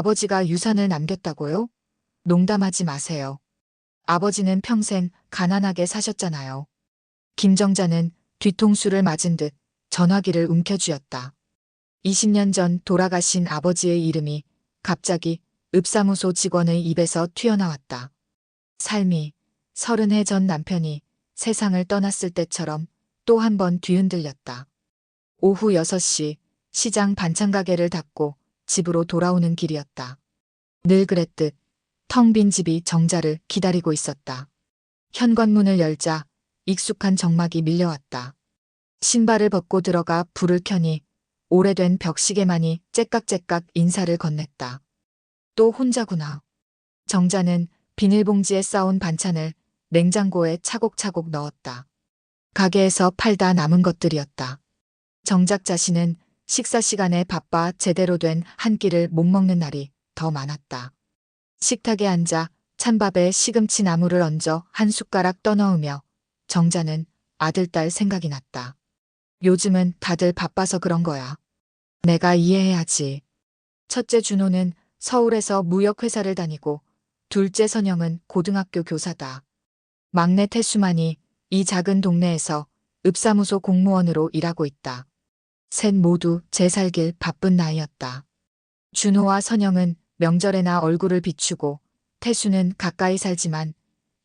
아버지가 유산을 남겼다고요? 농담하지 마세요. 아버지는 평생 가난하게 사셨잖아요. 김정자는 뒤통수를 맞은 듯 전화기를 움켜쥐었다. 20년 전 돌아가신 아버지의 이름이 갑자기 읍사무소 직원의 입에서 튀어나왔다. 삶이 30해 전 남편이 세상을 떠났을 때처럼 또 한 번 뒤흔들렸다. 오후 6시 시장 반찬 가게를 닫고 집으로 돌아오는 길이었다. 늘 그랬듯 텅 빈 집이 정자를 기다리고 있었다. 현관문을 열자 익숙한 정막이 밀려왔다. 신발을 벗고 들어가 불을 켜니 오래된 벽시계만이 째깍째깍 인사를 건넸다. 또 혼자구나. 정자는 비닐봉지에 싸온 반찬을 냉장고에 차곡차곡 넣었다. 가게에서 팔다 남은 것들이었다. 정작 자신은 식사 시간에 바빠 제대로 된 한 끼를 못 먹는 날이 더 많았다. 식탁에 앉아 찬밥에 시금치 나물을 얹어 한 숟가락 떠넣으며 정자는 아들, 딸 생각이 났다. 요즘은 다들 바빠서 그런 거야. 내가 이해해야지. 첫째 준호는 서울에서 무역회사를 다니고 둘째 선영은 고등학교 교사다. 막내 태수만이 이 작은 동네에서 읍사무소 공무원으로 일하고 있다. 셋 모두 제 살길 바쁜 나이였다. 준호와 선영은 명절에나 얼굴을 비추고 태수는 가까이 살지만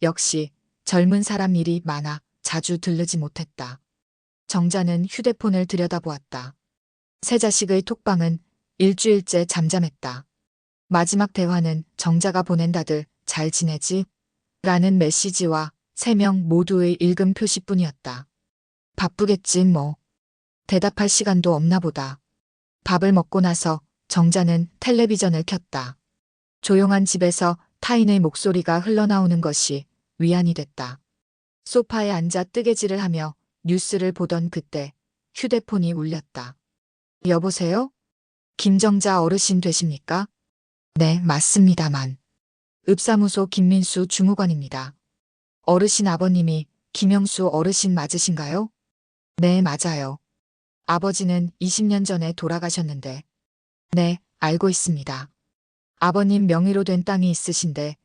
역시 젊은 사람 일이 많아 자주 들르지 못했다. 정자는 휴대폰을 들여다보았다. 새 자식의 톡방은 일주일째 잠잠했다. 마지막 대화는 정자가 보낸 다들 잘 지내지? 라는 메시지와 3명 모두의 읽음 표시뿐이었다. 바쁘겠지 뭐. 대답할 시간도 없나 보다. 밥을 먹고 나서 정자는 텔레비전을 켰다. 조용한 집에서 타인의 목소리가 흘러나오는 것이 위안이 됐다. 소파에 앉아 뜨개질을 하며 뉴스를 보던 그때 휴대폰이 울렸다. 여보세요? 김정자 어르신 되십니까? 네, 맞습니다만. 읍사무소 김민수 주무관입니다. 어르신 아버님이 김영수 어르신 맞으신가요? 네, 맞아요. 아버지는 20년 전에 돌아가셨는데. 네, 알고 있습니다. 아버님 명의로 된 땅이 있으신데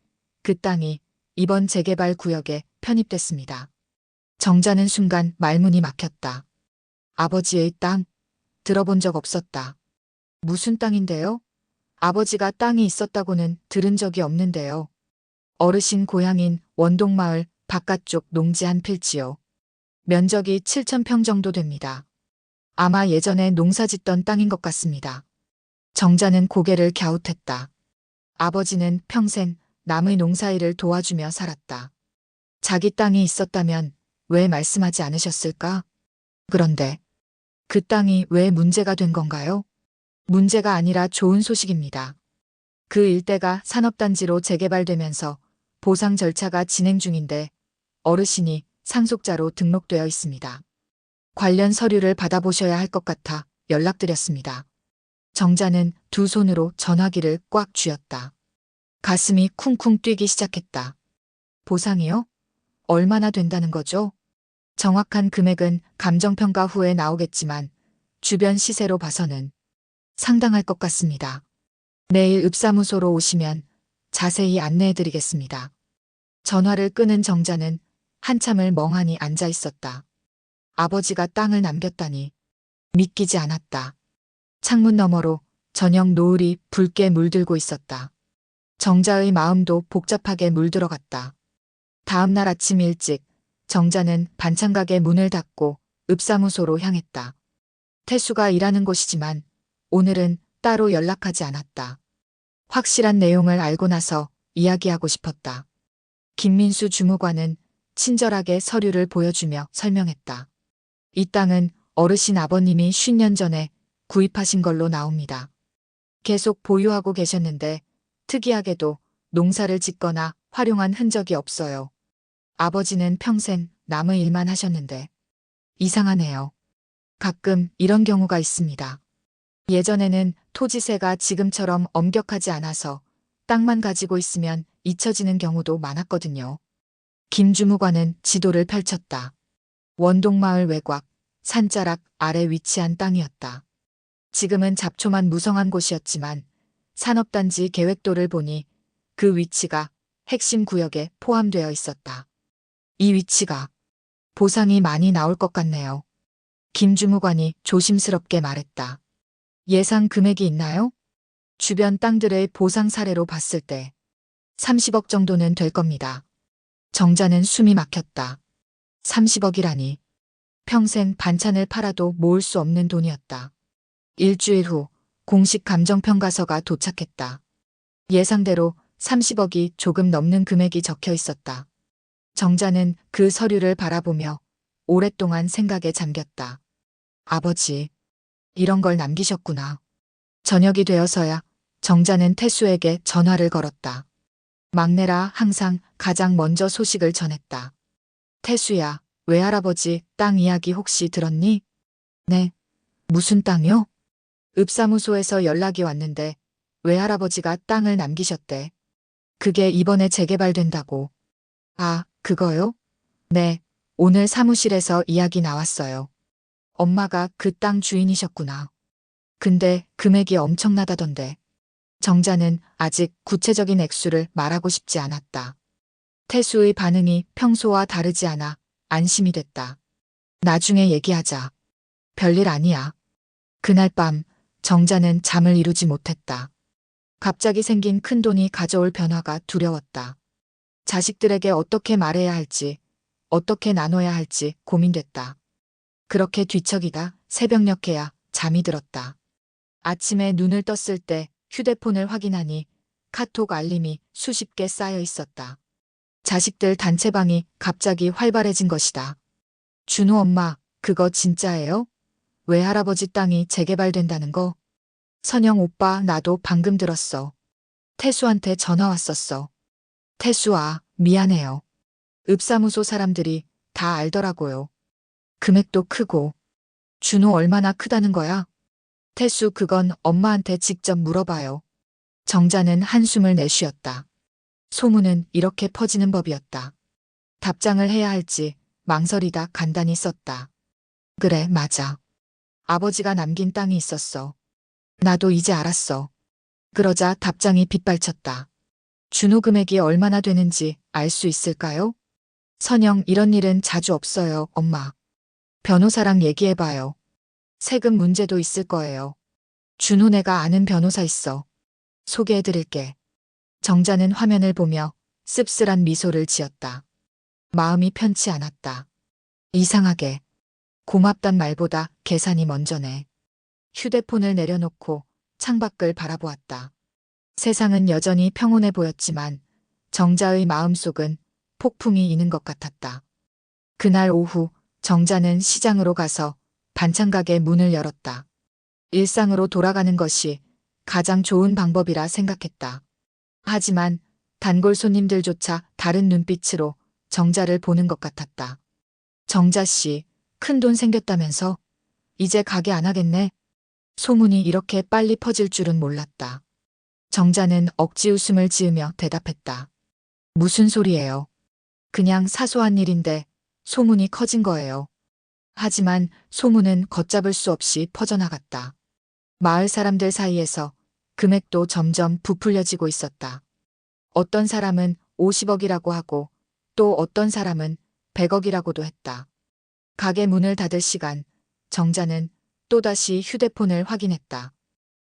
그 땅이 이번 재개발 구역에 편입됐습니다. 정자는 순간 말문이 막혔다. 아버지의 땅? 들어본 적 없었다. 무슨 땅인데요? 아버지가 땅이 있었다고는 들은 적이 없는데요. 어르신 고향인 원동마을 바깥쪽 농지 한 필지요. 면적이 7,000평 정도 됩니다. 아마 예전에 농사 짓던 땅인 것 같습니다. 정자는 고개를 갸웃했다. 아버지는 평생 남의 농사일을 도와주며 살았다. 자기 땅이 있었다면 왜 말씀하지 않으셨을까? 그런데 그 땅이 왜 문제가 된 건가요? 문제가 아니라 좋은 소식입니다. 그 일대가 산업단지로 재개발되면서 보상 절차가 진행 중인데 어르신이 상속자로 등록되어 있습니다. 관련 서류를 받아보셔야 할 것 같아 연락드렸습니다. 정자는 두 손으로 전화기를 꽉 쥐었다. 가슴이 쿵쿵 뛰기 시작했다. 보상이요? 얼마나 된다는 거죠? 정확한 금액은 감정평가 후에 나오겠지만 주변 시세로 봐서는 상당할 것 같습니다. 내일 읍사무소로 오시면 자세히 안내해드리겠습니다. 전화를 끄는 정자는 한참을 멍하니 앉아 있었다. 아버지가 땅을 남겼다니 믿기지 않았다. 창문 너머로 저녁 노을이 붉게 물들고 있었다. 정자의 마음도 복잡하게 물들어갔다. 다음 날 아침 일찍 정자는 반찬가게 문을 닫고 읍사무소로 향했다. 태수가 일하는 곳이지만 오늘은 따로 연락하지 않았다. 확실한 내용을 알고 나서 이야기하고 싶었다. 김민수 주무관은 친절하게 서류를 보여주며 설명했다. 이 땅은 어르신 아버님이 50년 전에 구입하신 걸로 나옵니다. 계속 보유하고 계셨는데 특이하게도 농사를 짓거나 활용한 흔적이 없어요. 아버지는 평생 남의 일만 하셨는데 이상하네요. 가끔 이런 경우가 있습니다. 예전에는 토지세가 지금처럼 엄격하지 않아서 땅만 가지고 있으면 잊혀지는 경우도 많았거든요. 김 주무관은 지도를 펼쳤다. 원동마을 외곽, 산자락 아래 위치한 땅이었다. 지금은 잡초만 무성한 곳이었지만 산업단지 계획도를 보니 그 위치가 핵심 구역에 포함되어 있었다. 이 위치가 보상이 많이 나올 것 같네요. 김주무관이 조심스럽게 말했다. 예상 금액이 있나요? 주변 땅들의 보상 사례로 봤을 때 30억 정도는 될 겁니다. 정자는 숨이 막혔다. 30억이라니. 평생 반찬을 팔아도 모을 수 없는 돈이었다. 일주일 후 공식 감정평가서가 도착했다. 예상대로 30억이 조금 넘는 금액이 적혀 있었다. 정자는 그 서류를 바라보며 오랫동안 생각에 잠겼다. 아버지, 이런 걸 남기셨구나. 저녁이 되어서야 정자는 태수에게 전화를 걸었다. 막내라 항상 가장 먼저 소식을 전했다. 태수야, 외할아버지 땅 이야기 혹시 들었니? 네. 무슨 땅이요? 읍사무소에서 연락이 왔는데 외할아버지가 땅을 남기셨대. 그게 이번에 재개발된다고. 아, 그거요? 네. 오늘 사무실에서 이야기 나왔어요. 엄마가 그 땅 주인이셨구나. 근데 금액이 엄청나다던데. 정자는 아직 구체적인 액수를 말하고 싶지 않았다. 태수의 반응이 평소와 다르지 않아 안심이 됐다. 나중에 얘기하자. 별일 아니야. 그날 밤 정자는 잠을 이루지 못했다. 갑자기 생긴 큰돈이 가져올 변화가 두려웠다. 자식들에게 어떻게 말해야 할지, 어떻게 나눠야 할지 고민됐다. 그렇게 뒤척이다 새벽녘에야 잠이 들었다. 아침에 눈을 떴을 때 휴대폰을 확인하니 카톡 알림이 수십 개 쌓여 있었다. 자식들 단체방이 갑자기 활발해진 것이다. 준우 엄마, 그거 진짜예요? 외할아버지 땅이 재개발된다는 거? 선영 오빠, 나도 방금 들었어. 태수한테 전화 왔었어. 태수아, 미안해요. 읍사무소 사람들이 다 알더라고요. 금액도 크고. 준호 얼마나 크다는 거야? 태수, 그건 엄마한테 직접 물어봐요. 정자는 한숨을 내쉬었다. 소문은 이렇게 퍼지는 법이었다. 답장을 해야 할지 망설이다 간단히 썼다. 그래, 맞아. 아버지가 남긴 땅이 있었어. 나도 이제 알았어. 그러자 답장이 빗발쳤다. 준호 금액이 얼마나 되는지 알 수 있을까요? 선영, 이런 일은 자주 없어요, 엄마. 변호사랑 얘기해봐요. 세금 문제도 있을 거예요. 준호, 내가 아는 변호사 있어. 소개해드릴게. 정자는 화면을 보며 씁쓸한 미소를 지었다. 마음이 편치 않았다. 이상하게. 고맙단 말보다 계산이 먼저네. 휴대폰을 내려놓고 창밖을 바라보았다. 세상은 여전히 평온해 보였지만 정자의 마음속은 폭풍이 이는 것 같았다. 그날 오후 정자는 시장으로 가서 반찬가게 문을 열었다. 일상으로 돌아가는 것이 가장 좋은 방법이라 생각했다. 하지만 단골 손님들조차 다른 눈빛으로 정자를 보는 것 같았다. 정자 씨, 큰돈 생겼다면서? 이제 가게 안 하겠네? 소문이 이렇게 빨리 퍼질 줄은 몰랐다. 정자는 억지 웃음을 지으며 대답했다. 무슨 소리예요? 그냥 사소한 일인데 소문이 커진 거예요. 하지만 소문은 걷잡을 수 없이 퍼져나갔다. 마을 사람들 사이에서 금액도 점점 부풀려지고 있었다. 어떤 사람은 50억이라고 하고 또 어떤 사람은 100억이라고도 했다. 가게 문을 닫을 시간, 정자는 또다시 휴대폰을 확인했다.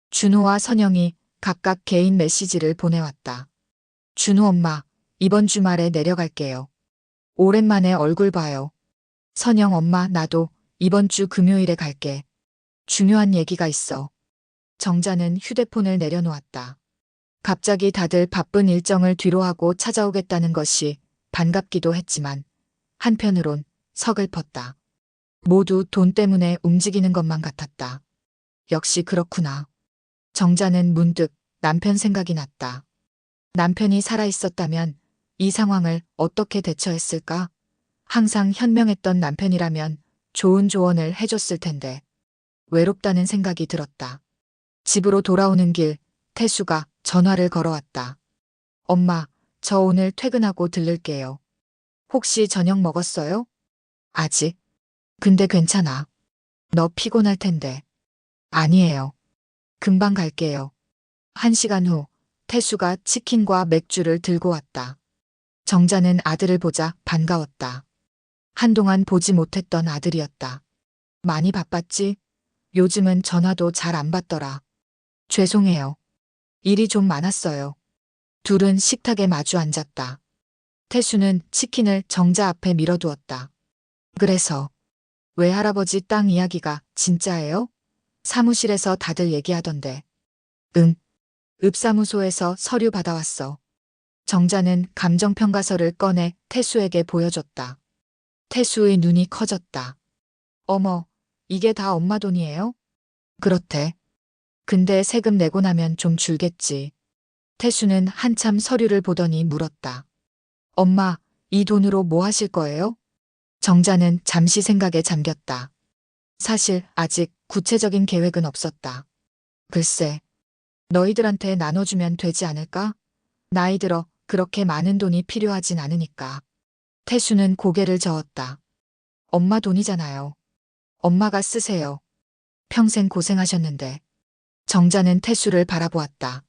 준호와 선영이 각각 개인 메시지를 보내왔다. 준호 엄마, 이번 주말에 내려갈게요. 오랜만에 얼굴 봐요. 선영 엄마, 나도 이번 주 금요일에 갈게. 중요한 얘기가 있어. 정자는 휴대폰을 내려놓았다. 갑자기 다들 바쁜 일정을 뒤로하고 찾아오겠다는 것이 반갑기도 했지만 한편으론 서글펐다. 모두 돈 때문에 움직이는 것만 같았다. 역시 그렇구나. 정자는 문득 남편 생각이 났다. 남편이 살아있었다면 이 상황을 어떻게 대처했을까? 항상 현명했던 남편이라면 좋은 조언을 해줬을 텐데. 외롭다는 생각이 들었다. 집으로 돌아오는 길, 태수가 전화를 걸어왔다. 엄마, 저 오늘 퇴근하고 들를게요. 혹시 저녁 먹었어요? 아직. 근데 괜찮아. 너 피곤할 텐데. 아니에요. 금방 갈게요. 1시간 후 태수가 치킨과 맥주를 들고 왔다. 정자는 아들을 보자 반가웠다. 한동안 보지 못했던 아들이었다. 많이 바빴지? 요즘은 전화도 잘 안 받더라. 죄송해요. 일이 좀 많았어요. 둘은 식탁에 마주 앉았다. 태수는 치킨을 정자 앞에 밀어두었다. 그래서 외할아버지 땅 이야기가 진짜예요? 사무실에서 다들 얘기하던데. 응. 읍사무소에서 서류 받아왔어. 정자는 감정평가서를 꺼내 태수에게 보여줬다. 태수의 눈이 커졌다. 어머, 이게 다 엄마 돈이에요? 그렇대. 근데 세금 내고 나면 좀 줄겠지. 태수는 한참 서류를 보더니 물었다. 엄마, 이 돈으로 뭐 하실 거예요? 정자는 잠시 생각에 잠겼다. 사실 아직 구체적인 계획은 없었다. 글쎄, 너희들한테 나눠주면 되지 않을까? 나이 들어 그렇게 많은 돈이 필요하진 않으니까. 태수는 고개를 저었다. 엄마 돈이잖아요. 엄마가 쓰세요. 평생 고생하셨는데. 정자는 태수를 바라보았다.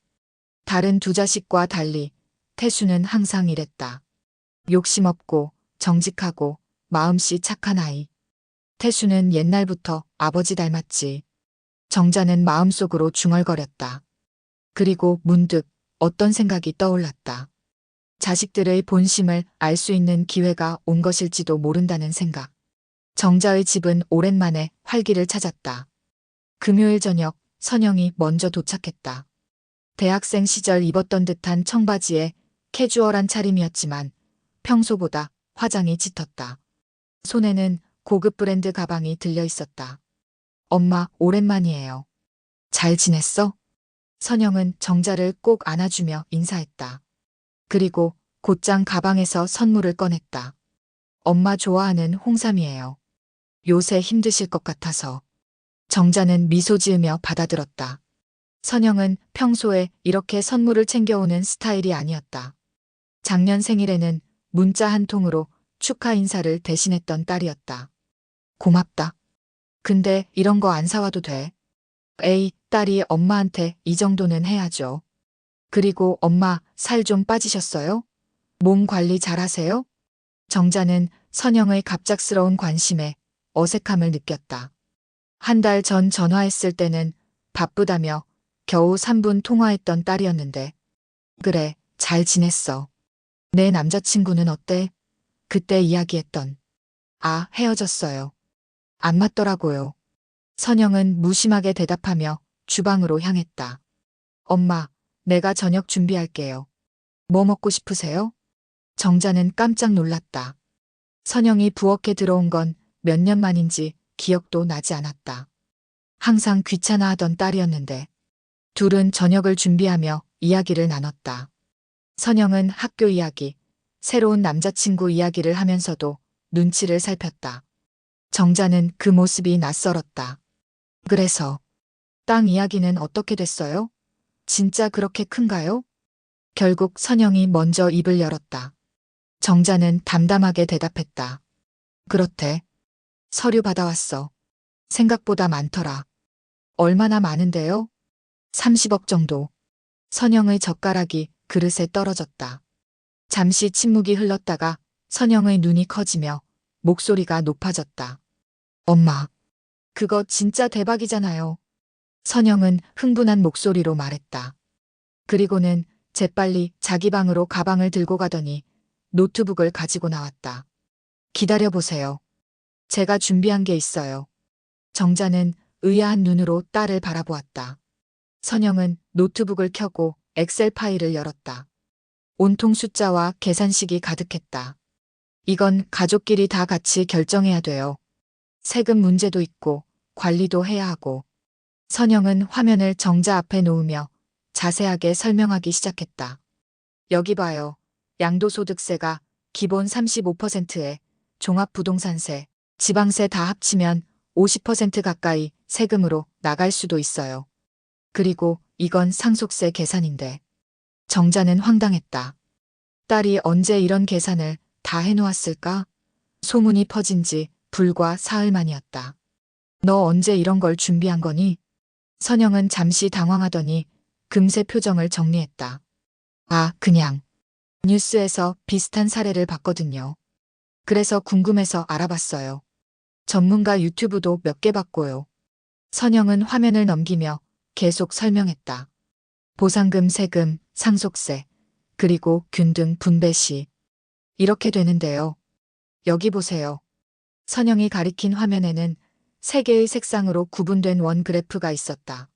다른 두 자식과 달리 태수는 항상 이랬다. 욕심 없고 정직하고 마음씨 착한 아이. 태수는 옛날부터 아버지 닮았지. 정자는 마음속으로 중얼거렸다. 그리고 문득 어떤 생각이 떠올랐다. 자식들의 본심을 알 수 있는 기회가 온 것일지도 모른다는 생각. 정자의 집은 오랜만에 활기를 찾았다. 금요일 저녁 선영이 먼저 도착했다. 대학생 시절 입었던 듯한 청바지에 캐주얼한 차림이었지만 평소보다 화장이 짙었다. 손에는 고급 브랜드 가방이 들려 있었다. 엄마, 오랜만이에요. 잘 지냈어? 선영은 정자를 꼭 안아주며 인사했다. 그리고 곧장 가방에서 선물을 꺼냈다. 엄마 좋아하는 홍삼이에요. 요새 힘드실 것 같아서. 정자는 미소 지으며 받아들었다. 선영은 평소에 이렇게 선물을 챙겨오는 스타일이 아니었다. 작년 생일에는 문자 한 통으로 축하 인사를 대신했던 딸이었다. 고맙다. 근데 이런 거 안 사와도 돼. 에이, 딸이 엄마한테 이 정도는 해야죠. 그리고 엄마 살 좀 빠지셨어요? 몸 관리 잘하세요? 정자는 선영의 갑작스러운 관심에 어색함을 느꼈다. 한 달 전 전화했을 때는 바쁘다며 겨우 3분 통화했던 딸이었는데. 그래, 잘 지냈어. 내 남자친구는 어때? 그때 이야기했던. 아, 헤어졌어요. 안 맞더라고요. 선영은 무심하게 대답하며 주방으로 향했다. 엄마, 내가 저녁 준비할게요. 뭐 먹고 싶으세요? 정자는 깜짝 놀랐다. 선영이 부엌에 들어온 건 몇 년 만인지 기억도 나지 않았다. 항상 귀찮아하던 딸이었는데. 둘은 저녁을 준비하며 이야기를 나눴다. 선영은 학교 이야기, 새로운 남자친구 이야기를 하면서도 눈치를 살폈다. 정자는 그 모습이 낯설었다. 그래서 땅 이야기는 어떻게 됐어요? 진짜 그렇게 큰가요? 결국 선영이 먼저 입을 열었다. 정자는 담담하게 대답했다. 그렇대. 서류 받아왔어. 생각보다 많더라. 얼마나 많은데요? 30억 정도. 선영의 젓가락이 그릇에 떨어졌다. 잠시 침묵이 흘렀다가 선영의 눈이 커지며 목소리가 높아졌다. 엄마, 그거 진짜 대박이잖아요. 선영은 흥분한 목소리로 말했다. 그리고는 재빨리 자기 방으로 가방을 들고 가더니 노트북을 가지고 나왔다. 기다려보세요. 제가 준비한 게 있어요. 정자는 의아한 눈으로 딸을 바라보았다. 선영은 노트북을 켜고 엑셀 파일을 열었다. 온통 숫자와 계산식이 가득했다. 이건 가족끼리 다 같이 결정해야 돼요. 세금 문제도 있고 관리도 해야 하고. 선영은 화면을 정자 앞에 놓으며 자세하게 설명하기 시작했다. 여기 봐요. 양도소득세가 기본 35%에 종합부동산세, 지방세 다 합치면 50% 가까이 세금으로 나갈 수도 있어요. 그리고 이건 상속세 계산인데. 정자는 황당했다. 딸이 언제 이런 계산을 다 해놓았을까? 소문이 퍼진 지 불과 사흘 만이었다. 너 언제 이런 걸 준비한 거니? 선영은 잠시 당황하더니 금세 표정을 정리했다. 아, 그냥. 뉴스에서 비슷한 사례를 봤거든요. 그래서 궁금해서 알아봤어요. 전문가 유튜브도 몇 개 봤고요. 선영은 화면을 넘기며 계속 설명했다. 보상금, 세금, 상속세, 그리고 균등 분배 시. 이렇게 되는데요. 여기 보세요. 선영이 가리킨 화면에는 세 개의 색상으로 구분된 원 그래프가 있었다.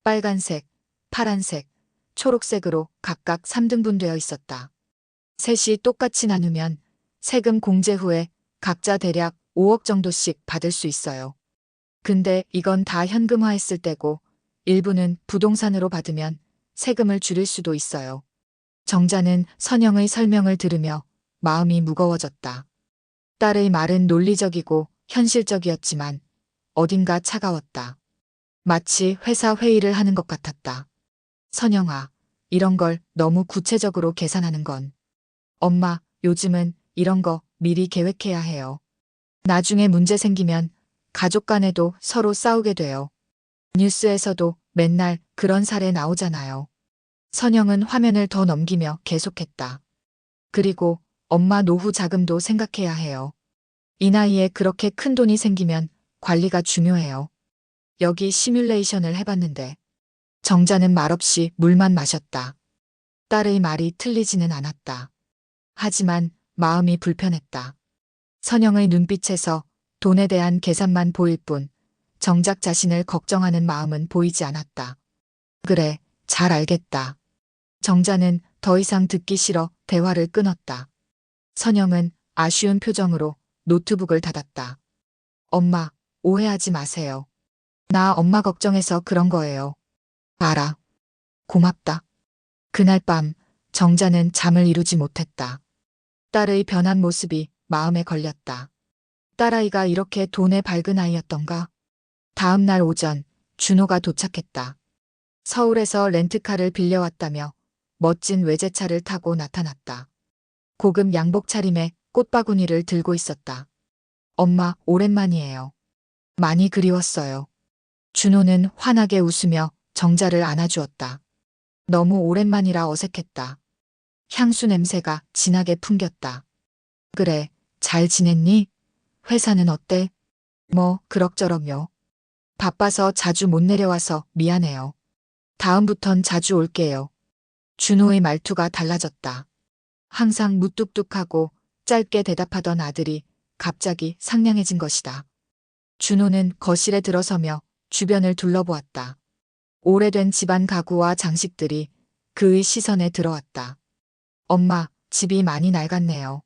빨간색, 파란색, 초록색으로 각각 3등분되어 있었다. 셋이 똑같이 나누면 세금 공제 후에 각자 대략 5억 정도씩 받을 수 있어요. 근데 이건 다 현금화했을 때고 일부는 부동산으로 받으면 세금을 줄일 수도 있어요. 정자는 선영의 설명을 들으며 마음이 무거워졌다. 딸의 말은 논리적이고 현실적이었지만 어딘가 차가웠다. 마치 회사 회의를 하는 것 같았다. 선영아, 이런 걸 너무 구체적으로 계산하는 건. 엄마, 요즘은 이런 거 미리 계획해야 해요. 나중에 문제 생기면 가족 간에도 서로 싸우게 돼요. 뉴스에서도 맨날 그런 사례 나오잖아요. 선영은 화면을 더 넘기며 계속했다. 그리고 엄마 노후 자금도 생각해야 해요. 이 나이에 그렇게 큰 돈이 생기면 관리가 중요해요. 여기 시뮬레이션을 해봤는데 정자는 말없이 물만 마셨다. 딸의 말이 틀리지는 않았다. 하지만 마음이 불편했다. 선영의 눈빛에서 돈에 대한 계산만 보일 뿐 정작 자신을 걱정하는 마음은 보이지 않았다. 그래, 잘 알겠다. 정자는 더 이상 듣기 싫어 대화를 끊었다. 선영은 아쉬운 표정으로 노트북을 닫았다. 엄마, 오해하지 마세요. 나 엄마 걱정해서 그런 거예요. 알아. 고맙다. 그날 밤 정자는 잠을 이루지 못했다. 딸의 변한 모습이 마음에 걸렸다. 딸아이가 이렇게 돈에 밝은 아이였던가? 다음 날 오전 준호가 도착했다. 서울에서 렌트카를 빌려왔다며 멋진 외제차를 타고 나타났다. 고급 양복 차림에 꽃바구니를 들고 있었다. 엄마, 오랜만이에요. 많이 그리웠어요. 준호는 환하게 웃으며 정자를 안아주었다. 너무 오랜만이라 어색했다. 향수 냄새가 진하게 풍겼다. 그래, 잘 지냈니? 회사는 어때? 뭐, 그럭저럭요. 바빠서 자주 못 내려와서 미안해요. 다음부턴 자주 올게요. 준호의 말투가 달라졌다. 항상 무뚝뚝하고 짧게 대답하던 아들이 갑자기 상냥해진 것이다. 준호는 거실에 들어서며 주변을 둘러보았다. 오래된 집안 가구와 장식들이 그의 시선에 들어왔다. 엄마, 집이 많이 낡았네요.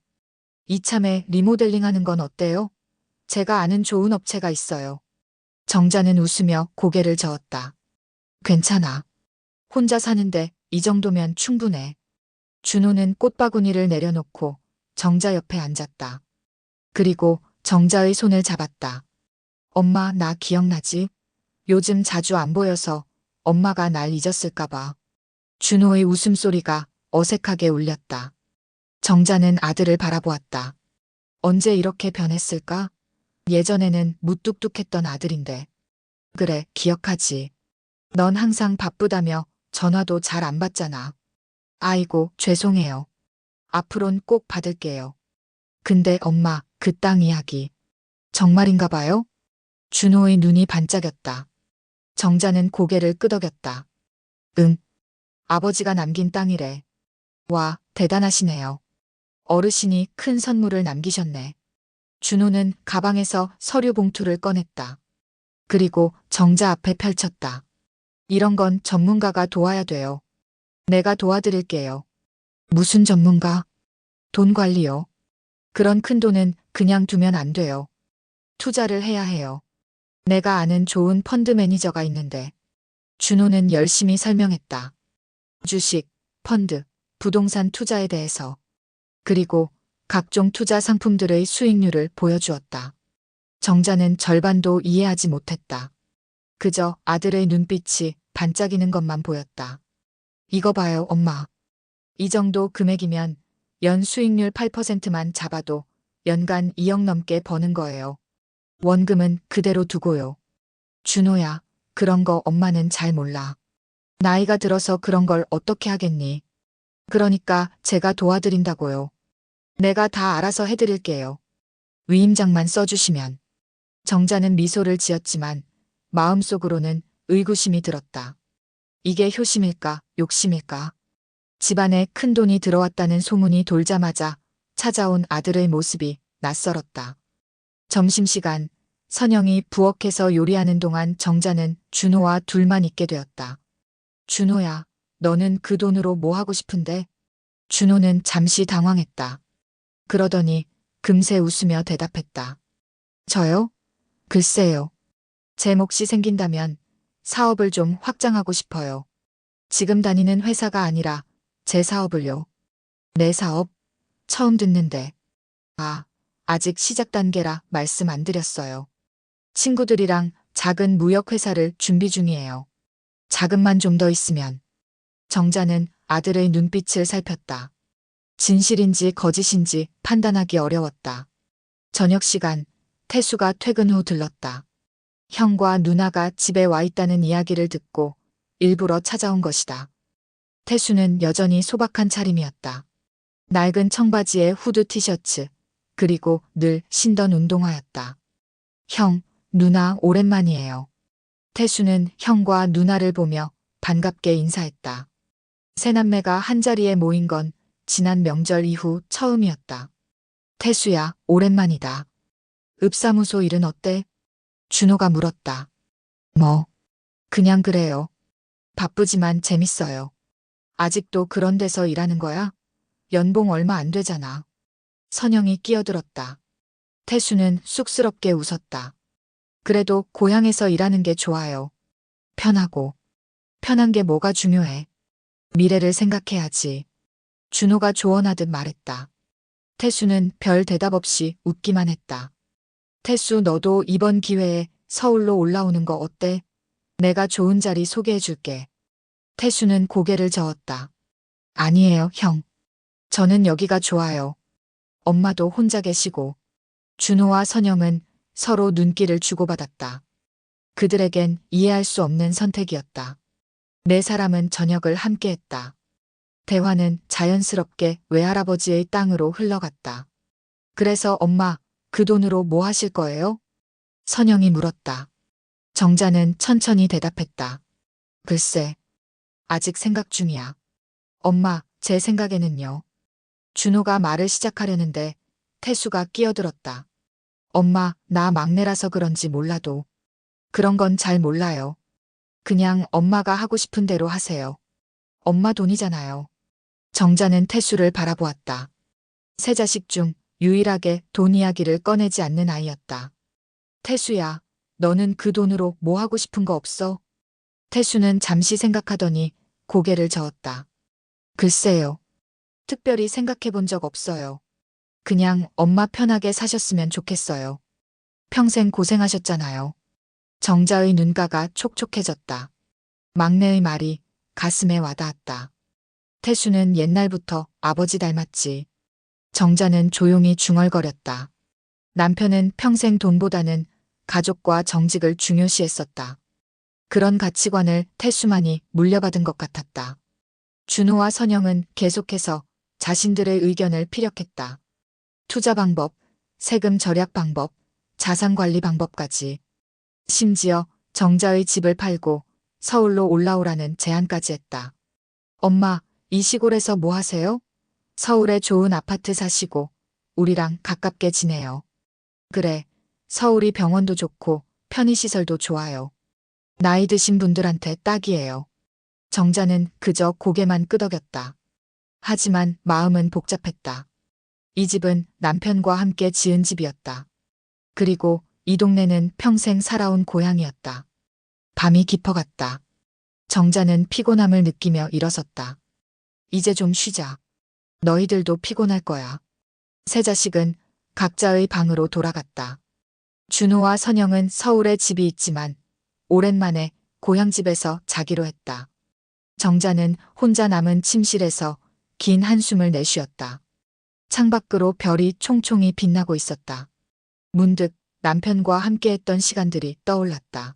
이참에 리모델링 하는 건 어때요? 제가 아는 좋은 업체가 있어요. 정자는 웃으며 고개를 저었다. 괜찮아. 혼자 사는데 이 정도면 충분해. 준호는 꽃바구니를 내려놓고 정자 옆에 앉았다. 그리고 정자의 손을 잡았다. 엄마, 나 기억나지? 요즘 자주 안 보여서 엄마가 날 잊었을까봐. 준호의 웃음소리가 어색하게 울렸다. 정자는 아들을 바라보았다. 언제 이렇게 변했을까? 예전에는 무뚝뚝했던 아들인데. 그래, 기억하지. 넌 항상 바쁘다며 전화도 잘 안 받잖아. 아이고, 죄송해요. 앞으론 꼭 받을게요. 근데 엄마, 그 땅 이야기. 정말인가 봐요? 준호의 눈이 반짝였다. 정자는 고개를 끄덕였다. 응. 아버지가 남긴 땅이래. 와, 대단하시네요. 어르신이 큰 선물을 남기셨네. 준호는 가방에서 서류 봉투를 꺼냈다. 그리고 정자 앞에 펼쳤다. 이런 건 전문가가 도와야 돼요. 내가 도와드릴게요. 무슨 전문가? 돈 관리요. 그런 큰 돈은 그냥 두면 안 돼요. 투자를 해야 해요. 내가 아는 좋은 펀드 매니저가 있는데. 준호는 열심히 설명했다. 주식, 펀드, 부동산 투자에 대해서. 그리고 각종 투자 상품들의 수익률을 보여주었다. 정자는 절반도 이해하지 못했다. 그저 아들의 눈빛이 반짝이는 것만 보였다. 이거 봐요, 엄마. 이 정도 금액이면 연 수익률 8%만 잡아도 연간 2억 넘게 버는 거예요. 원금은 그대로 두고요. 준호야, 그런 거 엄마는 잘 몰라. 나이가 들어서 그런 걸 어떻게 하겠니? 그러니까 제가 도와드린다고요. 내가 다 알아서 해드릴게요. 위임장만 써주시면. 정자는 미소를 지었지만 마음속으로는 의구심이 들었다. 이게 효심일까, 욕심일까? 집안에 큰돈이 들어왔다는 소문이 돌자마자 찾아온 아들의 모습이 낯설었다. 점심시간, 선영이 부엌에서 요리하는 동안 정자는 준호와 둘만 있게 되었다. 준호야, 너는 그 돈으로 뭐 하고 싶은데? 준호는 잠시 당황했다. 그러더니 금세 웃으며 대답했다. 저요? 글쎄요. 제 몫이 생긴다면 사업을 좀 확장하고 싶어요. 지금 다니는 회사가 아니라 제 사업을요. 내 사업? 처음 듣는데. 아, 아직 시작 단계라 말씀 안 드렸어요. 친구들이랑 작은 무역회사를 준비 중이에요. 자금만 좀 더 있으면. 정자는 아들의 눈빛을 살폈다. 진실인지 거짓인지 판단하기 어려웠다. 저녁 시간, 태수가 퇴근 후 들렀다. 형과 누나가 집에 와 있다는 이야기를 듣고 일부러 찾아온 것이다. 태수는 여전히 소박한 차림이었다. 낡은 청바지에 후드 티셔츠, 그리고 늘 신던 운동화였다. 형, 누나 오랜만이에요. 태수는 형과 누나를 보며 반갑게 인사했다. 세 남매가 한자리에 모인 건 지난 명절 이후 처음이었다. 태수야, 오랜만이다. 읍사무소 일은 어때? 준호가 물었다. 뭐, 그냥 그래요. 바쁘지만 재밌어요. 아직도 그런 데서 일하는 거야? 연봉 얼마 안 되잖아. 선영이 끼어들었다. 태수는 쑥스럽게 웃었다. 그래도 고향에서 일하는 게 좋아요. 편하고. 편한 게 뭐가 중요해. 미래를 생각해야지. 준호가 조언하듯 말했다. 태수는 별 대답 없이 웃기만 했다. 태수 너도 이번 기회에 서울로 올라오는 거 어때? 내가 좋은 자리 소개해 줄게. 태수는 고개를 저었다. 아니에요, 형. 저는 여기가 좋아요. 엄마도 혼자 계시고. 준호와 선영은 서로 눈길을 주고받았다. 그들에겐 이해할 수 없는 선택이었다. 네 사람은 저녁을 함께했다. 대화는 자연스럽게 외할아버지의 땅으로 흘러갔다. 그래서 엄마, 그 돈으로 뭐 하실 거예요? 선영이 물었다. 정자는 천천히 대답했다. 글쎄, 아직 생각 중이야. 엄마, 제 생각에는요. 준호가 말을 시작하려는데 태수가 끼어들었다. 엄마, 나 막내라서 그런지 몰라도 그런 건 잘 몰라요. 그냥 엄마가 하고 싶은 대로 하세요. 엄마 돈이잖아요. 정자는 태수를 바라보았다. 세 자식 중 유일하게 돈 이야기를 꺼내지 않는 아이였다. 태수야, 너는 그 돈으로 뭐 하고 싶은 거 없어? 태수는 잠시 생각하더니 고개를 저었다. 글쎄요. 특별히 생각해 본 적 없어요. 그냥 엄마 편하게 사셨으면 좋겠어요. 평생 고생하셨잖아요. 정자의 눈가가 촉촉해졌다. 막내의 말이 가슴에 와닿았다. 태수는 옛날부터 아버지 닮았지. 정자는 조용히 중얼거렸다. 남편은 평생 돈보다는 가족과 정직을 중요시했었다. 그런 가치관을 태수만이 물려받은 것 같았다. 준호와 선영은 계속해서 자신들의 의견을 피력했다. 투자 방법, 세금 절약 방법, 자산 관리 방법까지. 심지어 정자의 집을 팔고 서울로 올라오라는 제안까지 했다. 엄마, 이 시골에서 뭐 하세요? 서울에 좋은 아파트 사시고 우리랑 가깝게 지내요. 그래, 서울이 병원도 좋고 편의시설도 좋아요. 나이 드신 분들한테 딱이에요. 정자는 그저 고개만 끄덕였다. 하지만 마음은 복잡했다. 이 집은 남편과 함께 지은 집이었다. 그리고 이 동네는 평생 살아온 고향이었다. 밤이 깊어갔다. 정자는 피곤함을 느끼며 일어섰다. 이제 좀 쉬자. 너희들도 피곤할 거야. 세 자식은 각자의 방으로 돌아갔다. 준호와 선영은 서울에 집이 있지만 오랜만에 고향집에서 자기로 했다. 정자는 혼자 남은 침실에서 긴 한숨을 내쉬었다. 창밖으로 별이 총총히 빛나고 있었다. 문득 남편과 함께했던 시간들이 떠올랐다.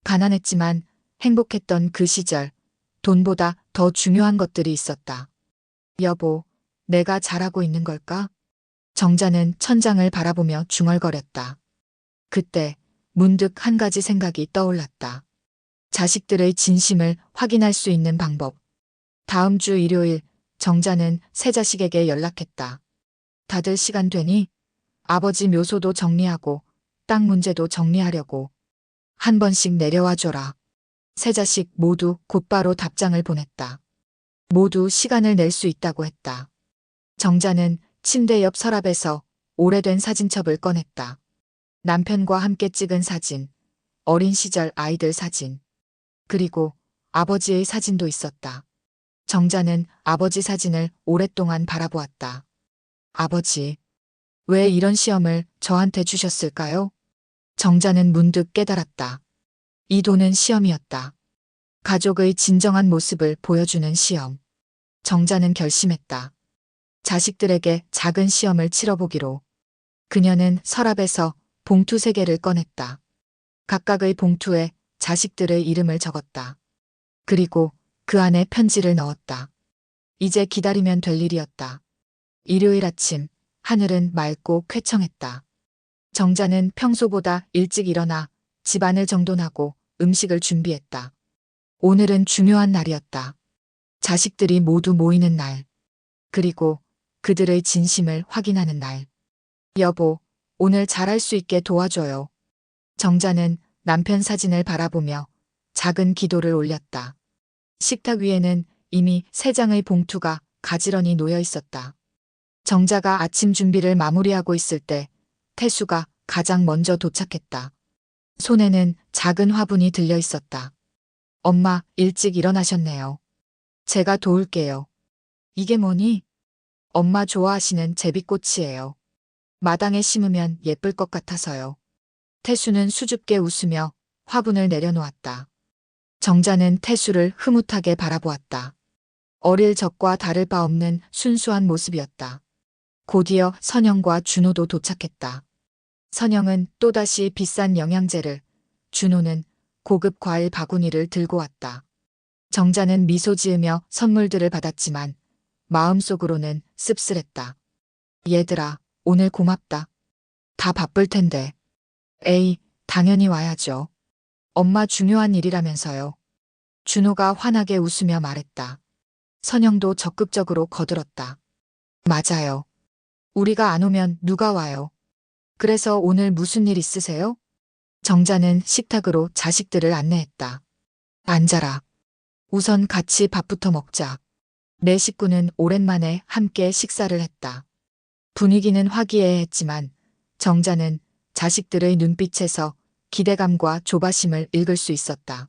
가난했지만 행복했던 그 시절, 돈보다 더 중요한 것들이 있었다. 여보, 내가 잘하고 있는 걸까? 정자는 천장을 바라보며 중얼거렸다. 그때 문득 한 가지 생각이 떠올랐다. 자식들의 진심을 확인할 수 있는 방법. 다음 주 일요일 정자는 세 자식에게 연락했다. 다들 시간 되니? 아버지 묘소도 정리하고 땅 문제도 정리하려고. 한 번씩 내려와 줘라. 세 자식 모두 곧바로 답장을 보냈다. 모두 시간을 낼 수 있다고 했다. 정자는 침대 옆 서랍에서 오래된 사진첩을 꺼냈다. 남편과 함께 찍은 사진, 어린 시절 아이들 사진, 그리고 아버지의 사진도 있었다. 정자는 아버지 사진을 오랫동안 바라보았다. 아버지, 왜 이런 시험을 저한테 주셨을까요? 정자는 문득 깨달았다. 이 돈은 시험이었다. 가족의 진정한 모습을 보여주는 시험. 정자는 결심했다. 자식들에게 작은 시험을 치러보기로. 그녀는 서랍에서 봉투 3개를 꺼냈다. 각각의 봉투에 자식들의 이름을 적었다. 그리고 그 안에 편지를 넣었다. 이제 기다리면 될 일이었다. 일요일 아침, 하늘은 맑고 쾌청했다. 정자는 평소보다 일찍 일어나 집안을 정돈하고 음식을 준비했다. 오늘은 중요한 날이었다. 자식들이 모두 모이는 날. 그리고 그들의 진심을 확인하는 날. 여보, 오늘 잘할 수 있게 도와줘요. 정자는 남편 사진을 바라보며 작은 기도를 올렸다. 식탁 위에는 이미 3장의 봉투가 가지런히 놓여 있었다. 정자가 아침 준비를 마무리하고 있을 때 태수가 가장 먼저 도착했다. 손에는 작은 화분이 들려 있었다. 엄마, 일찍 일어나셨네요. 제가 도울게요. 이게 뭐니? 엄마 좋아하시는 제비꽃이에요. 마당에 심으면 예쁠 것 같아서요. 태수는 수줍게 웃으며 화분을 내려놓았다. 정자는 태수를 흐뭇하게 바라보았다. 어릴 적과 다를 바 없는 순수한 모습이었다. 곧이어 선영과 준호도 도착했다. 선영은 또다시 비싼 영양제를, 준호는 고급 과일 바구니를 들고 왔다. 정자는 미소 지으며 선물들을 받았지만 마음속으로는 씁쓸했다. 얘들아, 오늘 고맙다. 다 바쁠 텐데. 에이, 당연히 와야죠. 엄마 중요한 일이라면서요. 준호가 환하게 웃으며 말했다. 선영도 적극적으로 거들었다. 맞아요. 우리가 안 오면 누가 와요? 그래서 오늘 무슨 일 있으세요? 정자는 식탁으로 자식들을 안내했다. 앉아라. 우선 같이 밥부터 먹자. 네 식구는 오랜만에 함께 식사를 했다. 분위기는 화기애애했지만 정자는 자식들의 눈빛에서 기대감과 조바심을 읽을 수 있었다.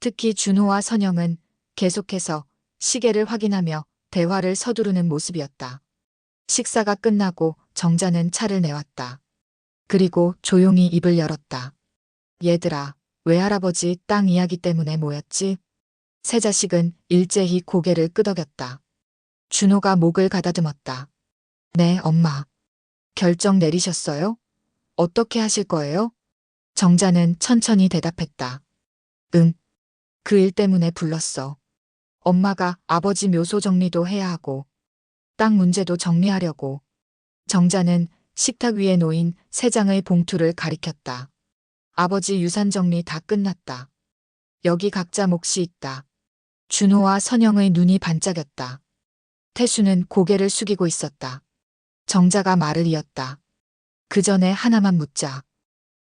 특히 준호와 선영은 계속해서 시계를 확인하며 대화를 서두르는 모습이었다. 식사가 끝나고 정자는 차를 내왔다. 그리고 조용히 입을 열었다. 얘들아, 외할아버지 땅 이야기 때문에 모였지? 세 자식은 일제히 고개를 끄덕였다. 준호가 목을 가다듬었다. 네, 엄마. 결정 내리셨어요? 어떻게 하실 거예요? 정자는 천천히 대답했다. 응. 그 일 때문에 불렀어. 엄마가 아버지 묘소 정리도 해야 하고 땅 문제도 정리하려고. 정자는 식탁 위에 놓인 3장의 봉투를 가리켰다. 아버지 유산 정리 다 끝났다. 여기 각자 몫이 있다. 준호와 선영의 눈이 반짝였다. 태수는 고개를 숙이고 있었다. 정자가 말을 이었다. 그 전에 하나만 묻자.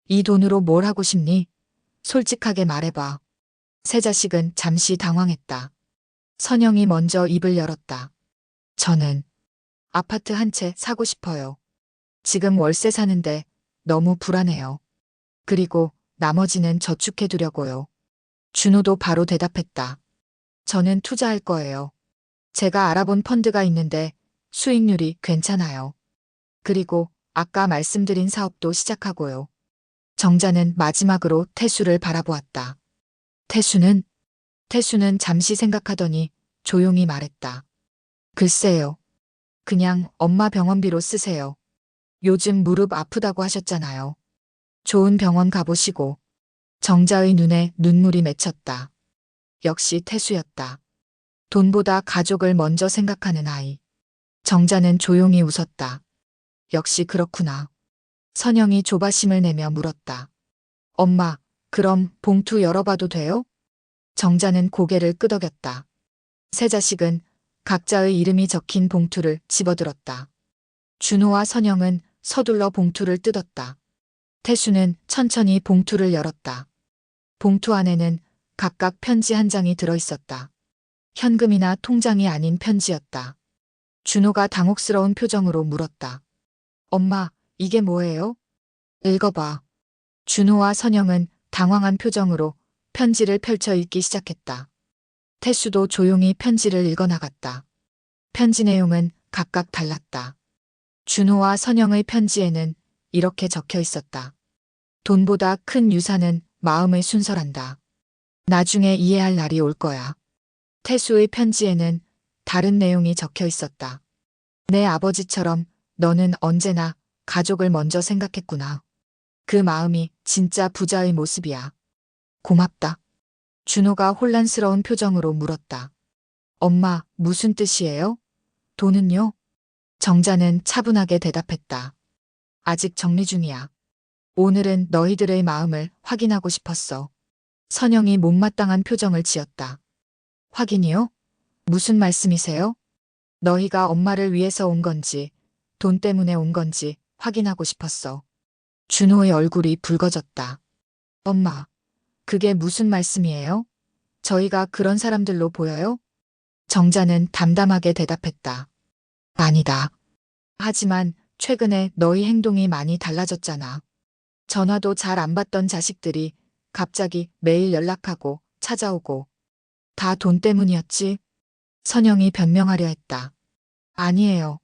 이 돈으로 뭘 하고 싶니? 솔직하게 말해봐. 세 자식은 잠시 당황했다. 선영이 먼저 입을 열었다. 저는 아파트 한 채 사고 싶어요. 지금 월세 사는데 너무 불안해요. 그리고 나머지는 저축해 두려고요. 준호도 바로 대답했다. 저는 투자할 거예요. 제가 알아본 펀드가 있는데 수익률이 괜찮아요. 그리고 아까 말씀드린 사업도 시작하고요. 정자는 마지막으로 태수를 바라보았다. 태수는 잠시 생각하더니 조용히 말했다. 글쎄요. 그냥 엄마 병원비로 쓰세요. 요즘 무릎 아프다고 하셨잖아요. 좋은 병원 가보시고. 정자의 눈에 눈물이 맺혔다. 역시 태수였다. 돈보다 가족을 먼저 생각하는 아이. 정자는 조용히 웃었다. 역시 그렇구나. 선영이 조바심을 내며 물었다. 엄마, 그럼 봉투 열어봐도 돼요? 정자는 고개를 끄덕였다. 세 자식은 각자의 이름이 적힌 봉투를 집어들었다. 준호와 선영은 서둘러 봉투를 뜯었다. 태수는 천천히 봉투를 열었다. 봉투 안에는 각각 편지 한 장이 들어있었다. 현금이나 통장이 아닌 편지였다. 준호가 당혹스러운 표정으로 물었다. 엄마, 이게 뭐예요? 읽어봐. 준호와 선영은 당황한 표정으로 편지를 펼쳐 읽기 시작했다. 태수도 조용히 편지를 읽어나갔다. 편지 내용은 각각 달랐다. 준호와 선영의 편지에는 이렇게 적혀 있었다. 돈보다 큰 유산은 마음의 순서란다. 나중에 이해할 날이 올 거야. 태수의 편지에는 다른 내용이 적혀 있었다. 내 아버지처럼 너는 언제나 가족을 먼저 생각했구나. 그 마음이 진짜 부자의 모습이야. 고맙다. 준호가 혼란스러운 표정으로 물었다. 엄마, 무슨 뜻이에요? 돈은요? 정자는 차분하게 대답했다. 아직 정리 중이야. 오늘은 너희들의 마음을 확인하고 싶었어. 선영이 못마땅한 표정을 지었다. 확인이요? 무슨 말씀이세요? 너희가 엄마를 위해서 온 건지, 돈 때문에 온 건지 확인하고 싶었어. 준호의 얼굴이 붉어졌다. 엄마, 그게 무슨 말씀이에요? 저희가 그런 사람들로 보여요? 정자는 담담하게 대답했다. 아니다. 하지만 최근에 너희 행동이 많이 달라졌잖아. 전화도 잘 안 받던 자식들이 갑자기 매일 연락하고 찾아오고. 다 돈 때문이었지? 선영이 변명하려 했다. 아니에요.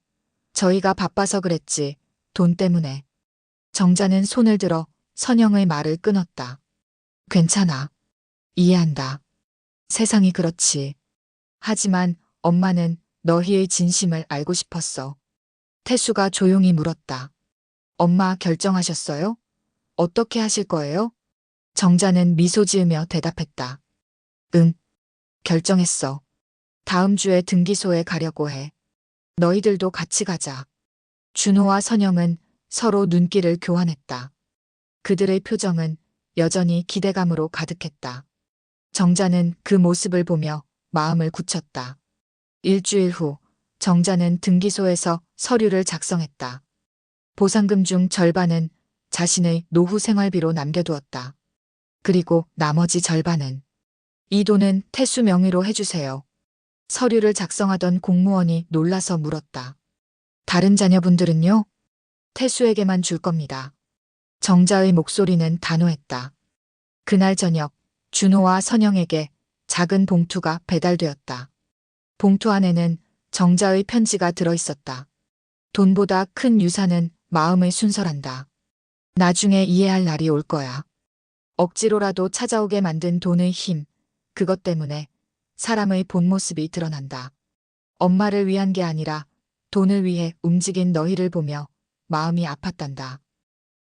저희가 바빠서 그랬지. 돈 때문에. 정자는 손을 들어 선영의 말을 끊었다. 괜찮아. 이해한다. 세상이 그렇지. 하지만 엄마는 너희의 진심을 알고 싶었어. 태수가 조용히 물었다. 엄마 결정하셨어요? 어떻게 하실 거예요? 정자는 미소 지으며 대답했다. 응. 결정했어. 다음 주에 등기소에 가려고 해. 너희들도 같이 가자. 준호와 선영은 서로 눈길을 교환했다. 그들의 표정은 여전히 기대감으로 가득했다. 정자는 그 모습을 보며 마음을 굳혔다. 일주일 후 정자는 등기소에서 서류를 작성했다. 보상금 중 절반은 자신의 노후 생활비로 남겨두었다. 그리고 나머지 절반은 이 돈은 태수 명의로 해주세요. 서류를 작성하던 공무원이 놀라서 물었다. 다른 자녀분들은요? 태수에게만 줄 겁니다. 정자의 목소리는 단호했다. 그날 저녁 준호와 선영에게 작은 봉투가 배달되었다. 봉투 안에는 정자의 편지가 들어있었다. 돈보다 큰 유산은 마음의 순서란다. 나중에 이해할 날이 올 거야. 억지로라도 찾아오게 만든 돈의 힘, 그것 때문에 사람의 본 모습이 드러난다. 엄마를 위한 게 아니라 돈을 위해 움직인 너희를 보며 마음이 아팠단다.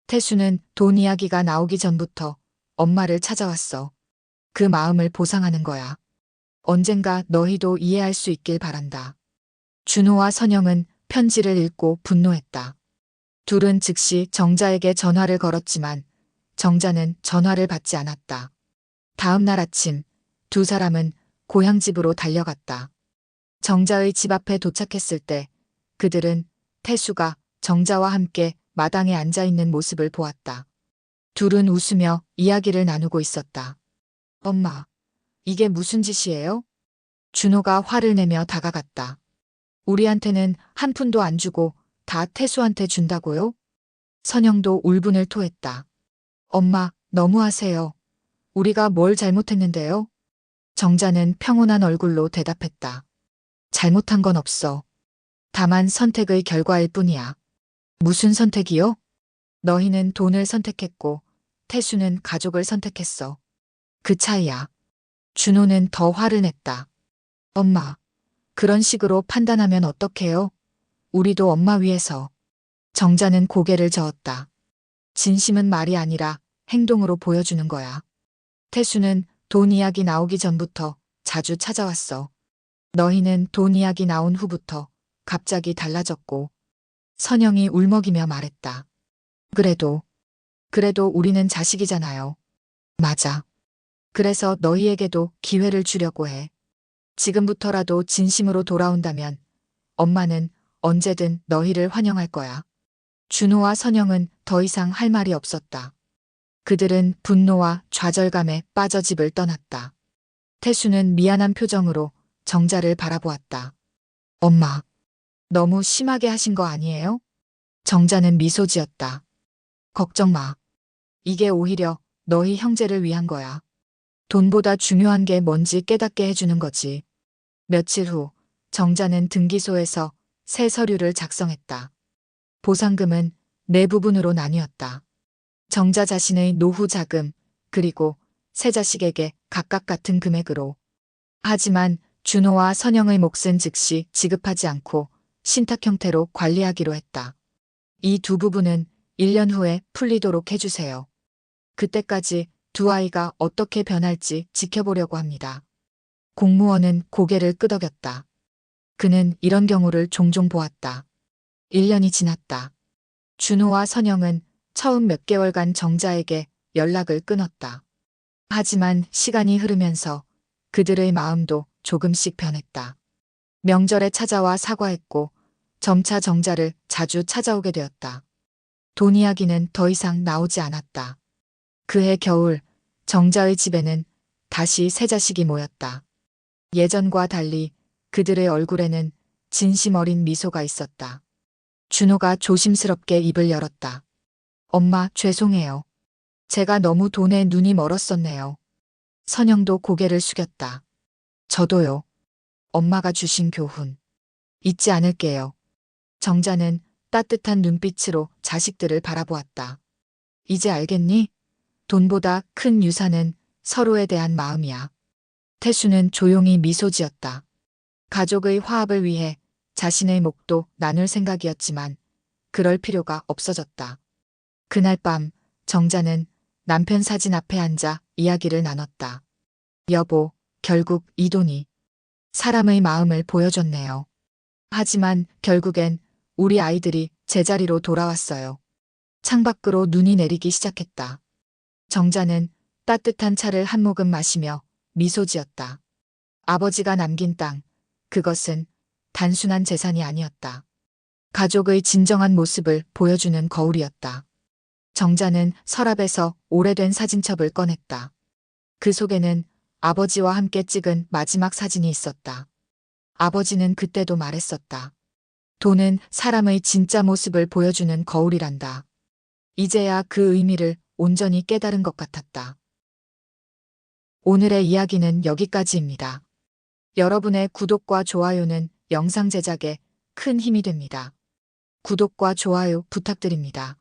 태수는 돈 이야기가 나오기 전부터 엄마를 찾아왔어. 그 마음을 보상하는 거야. 언젠가 너희도 이해할 수 있길 바란다. 준호와 선영은 편지를 읽고 분노했다. 둘은 즉시 정자에게 전화를 걸었지만 정자는 전화를 받지 않았다. 다음 날 아침 두 사람은 고향집으로 달려갔다. 정자의 집 앞에 도착했을 때 그들은 태수가 정자와 함께 마당에 앉아 있는 모습을 보았다. 둘은 웃으며 이야기를 나누고 있었다. 엄마, 이게 무슨 짓이에요? 준호가 화를 내며 다가갔다. 우리한테는 한 푼도 안 주고 다 태수한테 준다고요? 선영도 울분을 토했다. 엄마, 너무하세요. 우리가 뭘 잘못했는데요? 정자는 평온한 얼굴로 대답했다. 잘못한 건 없어. 다만 선택의 결과일 뿐이야. 무슨 선택이요? 너희는 돈을 선택했고 태수는 가족을 선택했어. 그 차이야. 준호는 더 화를 냈다. 엄마, 그런 식으로 판단하면 어떡해요? 우리도 엄마 위해서. 정자는 고개를 저었다. 진심은 말이 아니라 행동으로 보여주는 거야. 태수는 돈 이야기 나오기 전부터 자주 찾아왔어. 너희는 돈 이야기 나온 후부터 갑자기 달라졌고 선영이 울먹이며 말했다. 그래도 우리는 자식이잖아요. 맞아. 그래서 너희에게도 기회를 주려고 해. 지금부터라도 진심으로 돌아온다면 엄마는 언제든 너희를 환영할 거야. 준호와 선영은 더 이상 할 말이 없었다. 그들은 분노와 좌절감에 빠져 집을 떠났다. 태수는 미안한 표정으로 정자를 바라보았다. 엄마, 너무 심하게 하신 거 아니에요? 정자는 미소 지었다. 걱정 마. 이게 오히려 너희 형제를 위한 거야. 돈보다 중요한 게 뭔지 깨닫게 해주는 거지. 며칠 후 정자는 등기소에서 새 서류를 작성했다. 보상금은 네 부분으로 나뉘었다. 정자 자신의 노후 자금, 그리고 세 자식에게 각각 같은 금액으로. 하지만 준호와 선영의 몫은 즉시 지급하지 않고 신탁 형태로 관리하기로 했다. 이 두 부분은 1년 후에 풀리도록 해주세요. 그때까지 두 아이가 어떻게 변할지 지켜보려고 합니다. 공무원은 고개를 끄덕였다. 그는 이런 경우를 종종 보았다. 1년이 지났다. 준호와 선영은 처음 몇 개월간 정자에게 연락을 끊었다. 하지만 시간이 흐르면서 그들의 마음도 조금씩 변했다. 명절에 찾아와 사과했고 점차 정자를 자주 찾아오게 되었다. 돈 이야기는 더 이상 나오지 않았다. 그해 겨울 정자의 집에는 다시 세 자식이 모였다. 예전과 달리 그들의 얼굴에는 진심 어린 미소가 있었다. 준호가 조심스럽게 입을 열었다. 엄마, 죄송해요. 제가 너무 돈에 눈이 멀었었네요. 선영도 고개를 숙였다. 저도요. 엄마가 주신 교훈. 잊지 않을게요. 정자는 따뜻한 눈빛으로 자식들을 바라보았다. 이제 알겠니? 돈보다 큰 유산은 서로에 대한 마음이야. 태수는 조용히 미소 지었다. 가족의 화합을 위해 자신의 몫도 나눌 생각이었지만 그럴 필요가 없어졌다. 그날 밤 정자는 남편 사진 앞에 앉아 이야기를 나눴다. 여보, 결국 이 돈이 사람의 마음을 보여줬네요. 하지만 결국엔 우리 아이들이 제자리로 돌아왔어요. 창밖으로 눈이 내리기 시작했다. 정자는 따뜻한 차를 한 모금 마시며 미소 지었다. 아버지가 남긴 땅, 그것은 단순한 재산이 아니었다. 가족의 진정한 모습을 보여주는 거울이었다. 정자는 서랍에서 오래된 사진첩을 꺼냈다. 그 속에는 아버지와 함께 찍은 마지막 사진이 있었다. 아버지는 그때도 말했었다. 돈은 사람의 진짜 모습을 보여주는 거울이란다. 이제야 그 의미를 온전히 깨달은 것 같았다. 오늘의 이야기는 여기까지입니다. 여러분의 구독과 좋아요는 영상 제작에 큰 힘이 됩니다. 구독과 좋아요 부탁드립니다.